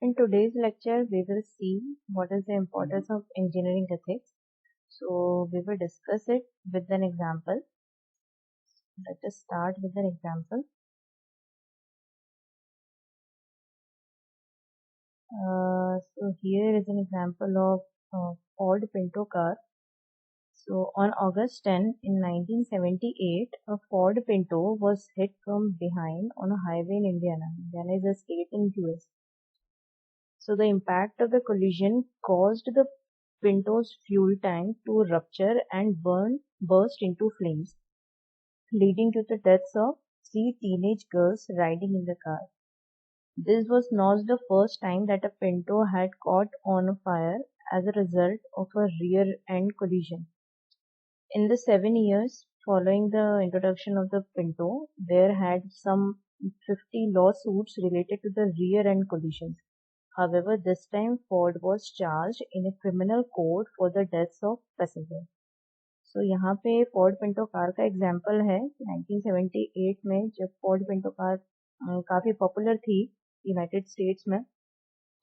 In today's lecture, we will see what is the importance of engineering ethics. So, we will discuss it with an example. Let us start with an example. So, here is an example of Ford Pinto car. So, on August 10 in 1978, a Ford Pinto was hit from behind on a highway in Indiana. Indiana is a state in US. So, the impact of the collision caused the Pinto's fuel tank to rupture and burst into flames, leading to the deaths of three teenage girls riding in the car. This was not the first time that a Pinto had caught on fire as a result of a rear-end collision. In the 7 years following the introduction of the Pinto, there had some 50 lawsuits related to the rear-end collisions. However, this time Ford was charged in a criminal court for the deaths of passengers. So यहाँ पे Ford Pinto car का example है 1978 में जब Ford Pinto car काफ़ी popular थी United states में,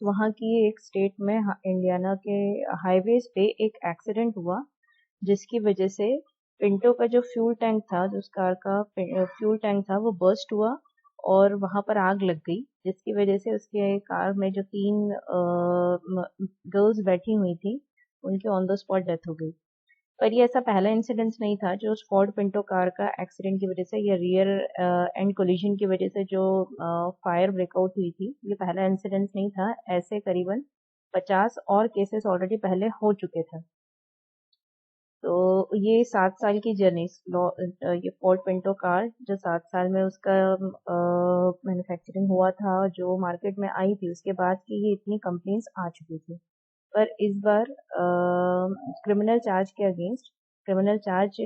वहाँ की एक स्टेट में इंडियाना के हाईवेज पे एक एक्सीडेंट हुआ जिसकी वजह से पिंटो का जो फ्यूल टैंक था, जो उस कार का फ्यूल टैंक था, वो बर्स्ट हुआ और वहाँ पर आग लग गई, जिसकी वजह से उसके कार में जो तीन गर्ल्स बैठी हुई थी उनकी ऑन द स्पॉट डेथ हो गई। पर ये ऐसा पहला इंसिडेंस नहीं था जो उस फोर्ड पिंटो कार का एक्सीडेंट की वजह से या रियर एंड कोलिजन की वजह से जो फायर ब्रेकआउट हुई थी, ये पहला इंसिडेंस नहीं था। ऐसे करीबन 50 और केसेस ऑलरेडी पहले हो चुके थे। तो ये 7 साल की जर्नी, ये फोर्ड पिंटो कार जो 7 साल में उसका मैन्युफैक्चरिंग हुआ था, जो मार्केट में आई थी, उसके बाद की ये इतनी कंप्लेंट्स आ चुकी थी। पर इस बार क्रिमिनल चार्ज के अगेंस्ट क्रिमिनल चार्ज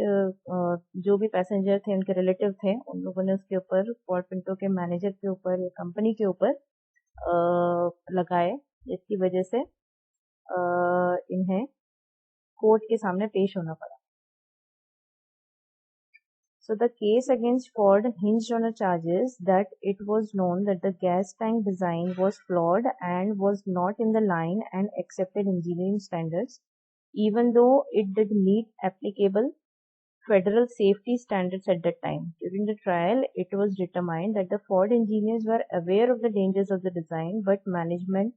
जो भी पैसेंजर थे, उनके रिलेटिव थे, उन लोगों ने उसके ऊपर फोर्ड पिंटो के मैनेजर के ऊपर या कंपनी के ऊपर लगाए, जिसकी वजह से इन्हें कोर्ट के सामने पेश होना पड़ा। So the case against Ford hinged on the charges that it was known that the gas tank design was flawed and was not in the line and accepted engineering standards, even though it did meet applicable federal safety standards at that time. During the trial, it was determined that the Ford engineers were aware of the dangers of the design, but management,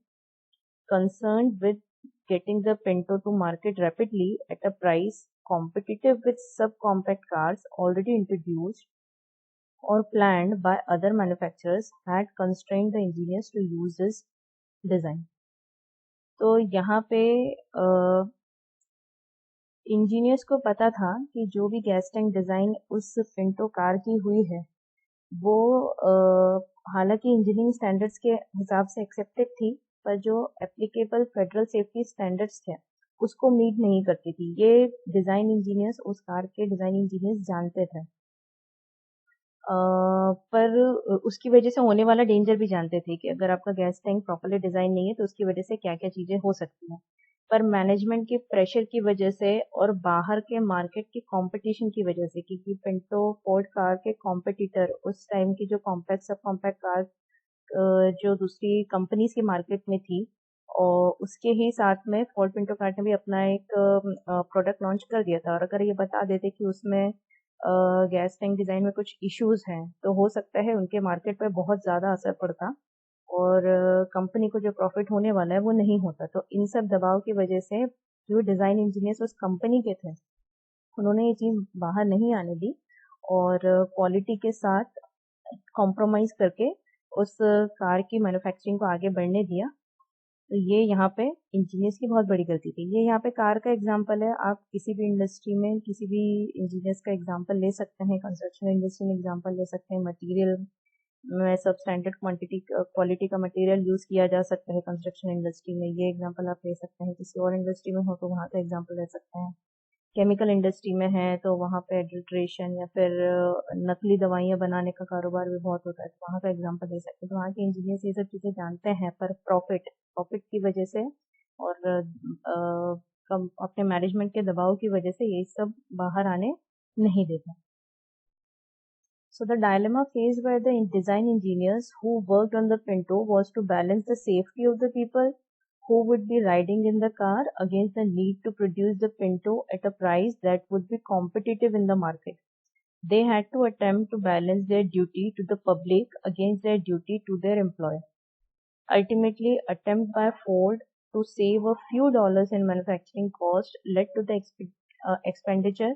concerned with getting the Pinto to market rapidly at a price competitive with subcompact cars already introduced or planned by other manufacturers, had constrained the engineers to use this design. तो यहाँ पे engineers को पता था कि जो भी gas tank design उस पिंटो कार की हुई है, वो हालांकि इंजीनियरिंग स्टैंडर्ड्स के हिसाब से एक्सेप्टेड थी, पर जो एप्लीकेबल फेडरल सेफ्टी स्टैंडर्ड्स थे उसको मीट नहीं करती थी। ये डिज़ाइन इंजीनियर्स, उस कार के डिज़ाइन इंजीनियर्स जानते थे। पर उसकी वजह से होने वाला डेंजर भी जानते थे कि अगर आपका गैस टैंक प्रॉपर्ली डिज़ाइन नहीं है तो उसकी वजह से क्या-क्या चीज़ें हो सकती हैं। पर मैनेजमेंट के प्रेशर की वजह से और बाहर के मार्केट की कंपटीशन की वजह से, क्योंकि पिंटो फोर्ड कार के कॉम्पिटिटर उस टाइम की जो कॉम्पैक्ट सब कॉम्पैक्ट कार जो दूसरी कंपनीज की मार्केट में थी, और उसके ही साथ में फोर्ड पिंटो कार ने भी अपना एक प्रोडक्ट लॉन्च कर दिया था। और अगर ये बता देते कि उसमें गैस टैंक डिज़ाइन में कुछ इश्यूज हैं, तो हो सकता है उनके मार्केट पे बहुत ज़्यादा असर पड़ता और कंपनी को जो प्रॉफिट होने वाला है वो नहीं होता। तो इन सब दबाव की वजह से जो डिज़ाइन इंजीनियर्स उस कंपनी के थे, उन्होंने ये चीज़ बाहर नहीं आने दी और क्वालिटी के साथ कॉम्प्रोमाइज़ करके उस कार की मैन्युफैक्चरिंग को आगे बढ़ने दिया। तो ये यहाँ पे इंजीनियर्स की बहुत बड़ी गलती थी। ये यहाँ पे कार का एग्जाम्पल है, आप किसी भी इंडस्ट्री में किसी भी इंजीनियर्स का एग्जाम्पल ले सकते हैं, कंस्ट्रक्शन इंडस्ट्री में एग्जाम्पल ले सकते हैं, मटेरियल में सब स्टैंडर्ड क्वालिटी का मटेरियल यूज़ किया जा सकता है कंस्ट्रक्शन इंडस्ट्री में, ये एग्जाम्पल आप ले सकते हैं। किसी और इंडस्ट्री में हो तो वहाँ का एग्जाम्पल ले सकते हैं। केमिकल इंडस्ट्री में है तो वहाँ पे एडल्ट्रेशन या फिर नकली दवाइयाँ बनाने का कारोबार भी बहुत होता है, तो वहाँ का एग्जाम्पल दे सकते हैं। तो वहाँ के इंजीनियर्स ये सब चीज़ें जानते हैं, पर प्रॉफिट की वजह से और अपने मैनेजमेंट के दबाव की वजह से ये सब बाहर आने नहीं देते। So the dilemma faced by the design engineers who worked on the Pinto was to balance the safety of the people who would be riding in the car against the need to produce the Pinto at a price that would be competitive in the market. They had to attempt to balance their duty to the public against their duty to their employer. Ultimately, attempt by Ford to save a few dollars in manufacturing cost led to the expenditure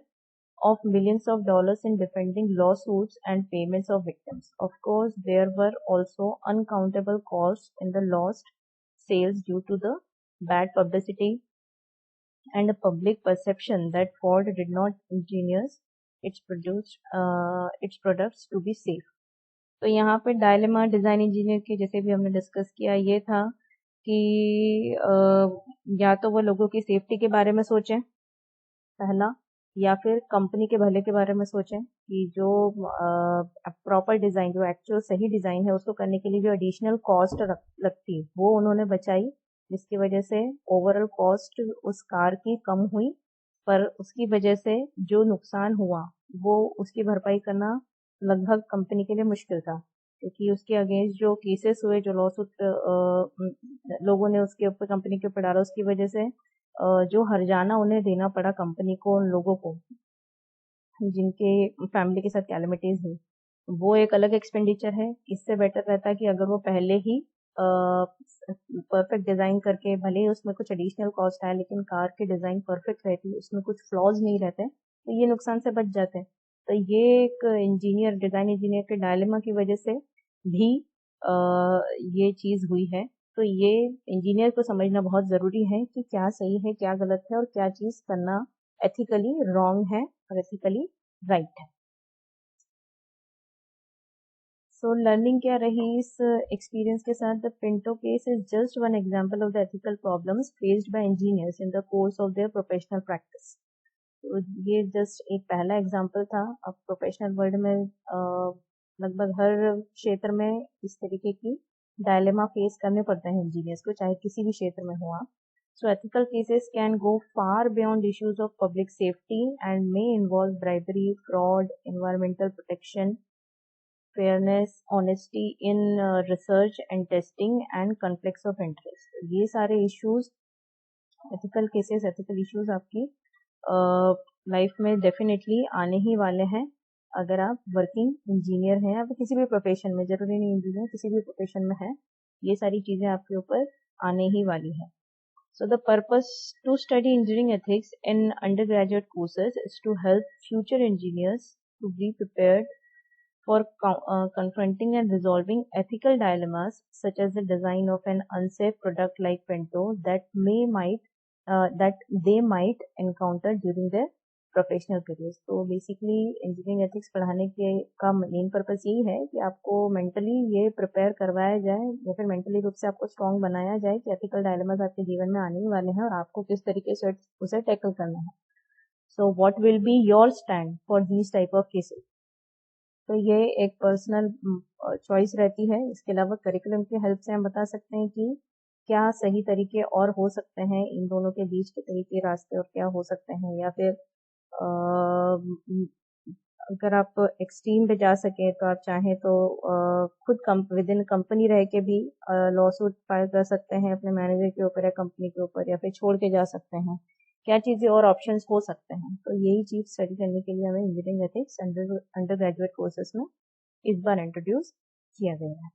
of millions of dollars in defending lawsuits and payments of victims. Of course, there were also uncountable costs in the lost sales due to the bad publicity and a public perception that Ford did not engineer its products to be safe. तो यहाँ पे dilemma design engineer के जैसे भी हमने discuss किया ये था कि या तो वो लोगों की सेफ्टी के बारे में सोचें पहला, या फिर कंपनी के भले के बारे में सोचें कि जो प्रॉपर डिजाइन जो एक्चुअल सही डिजाइन है उसको करने के लिए जो एडिशनल कॉस्ट लगती वो उन्होंने बचाई, जिसकी वजह से ओवरऑल कॉस्ट उस कार की कम हुई, पर उसकी वजह से जो नुकसान हुआ वो उसकी भरपाई करना लगभग कंपनी के लिए मुश्किल था, क्योंकि उसके अगेंस्ट जो केसेस हुए, जो लॉसूट लोगों ने उसके ऊपर कंपनी के ऊपर डाला, उसकी वजह से जो हर्जाना उन्हें देना पड़ा कंपनी को, उन लोगों को जिनके फैमिली के साथ कैलेमिटीज हुई, वो एक अलग एक्सपेंडिचर है। इससे बेटर रहता कि अगर वो पहले ही परफेक्ट डिजाइन करके, भले ही उसमें कुछ एडिशनल कॉस्ट है लेकिन कार की डिजाइन परफेक्ट रहती, उसमें कुछ फ्लॉज नहीं रहते, तो ये नुकसान से बच जाते हैं। तो ये एक डिजाइन इंजीनियर के डायलेमा की वजह से भी ये चीज हुई है। तो ये इंजीनियर को समझना बहुत जरूरी है कि क्या सही है, क्या गलत है, और क्या चीज करना एथिकली रॉन्ग है और एथिकली राइट है। सो लर्निंग क्या रही इस एक्सपीरियंस के साथ? The Pinto case is just one example of the ethical problems faced by engineers in the course of their professional practice. तो ये जस्ट एक पहला एग्जांपल था। अब प्रोफेशनल वर्ल्ड में लगभग हर क्षेत्र में इस तरीके की डायलेमा फेस करने पड़ते हैं इंजीनियर्स को, चाहे किसी भी क्षेत्र में हो आप। So ethical cases can go far beyond issues of public safety and may involve bribery, fraud, environmental protection, fairness, honesty in research and testing, and conflicts of interest. ये सारे issues, ethical cases, ethical issues आपकी life में definitely आने ही वाले हैं अगर आप working engineer हैं या किसी भी प्रोफेशन में, जरूरी नहीं इंजीनियर, किसी भी प्रोफेशन में है, ये सारी चीजें आपके ऊपर आने ही वाली है। So the purpose to study engineering ethics in undergraduate courses is to help future engineers to be prepared for confronting and resolving ethical dilemmas such as the design of an unsafe product like Pinto that they might encounter during their professional careers. तो basically engineering ethics पढ़ाने के का main purpose यही है कि आपको mentally ये prepare करवाया जाए या फिर मेंटली रूप से आपको स्ट्रॉन्ग बनाया जाए कि एथिकल डायलेमास आपके जीवन में आने ही वाले हैं और आपको किस तरीके से उसे टैकल करना है। So what will be your stand for these type of cases. तो ये एक पर्सनल चॉइस रहती है। इसके अलावा करिकुलम की हेल्प से हम बता सकते हैं कि क्या सही तरीके और हो सकते हैं, इन दोनों के बीच के तरीके रास्ते और क्या हो सकते हैं, या फिर अगर आप एक्सट्रीम पे जा सके तो आप चाहें तो खुद विद इन कंपनी रह के भी लॉ सूट फाइल कर सकते हैं अपने मैनेजर के ऊपर या कंपनी के ऊपर, या फिर छोड़ के जा सकते हैं। क्या चीजें और ऑप्शंस हो सकते हैं, तो यही चीज स्टडी करने के लिए हमें engineering ethics under graduate courses में इस बार इंट्रोड्यूस किया गया है।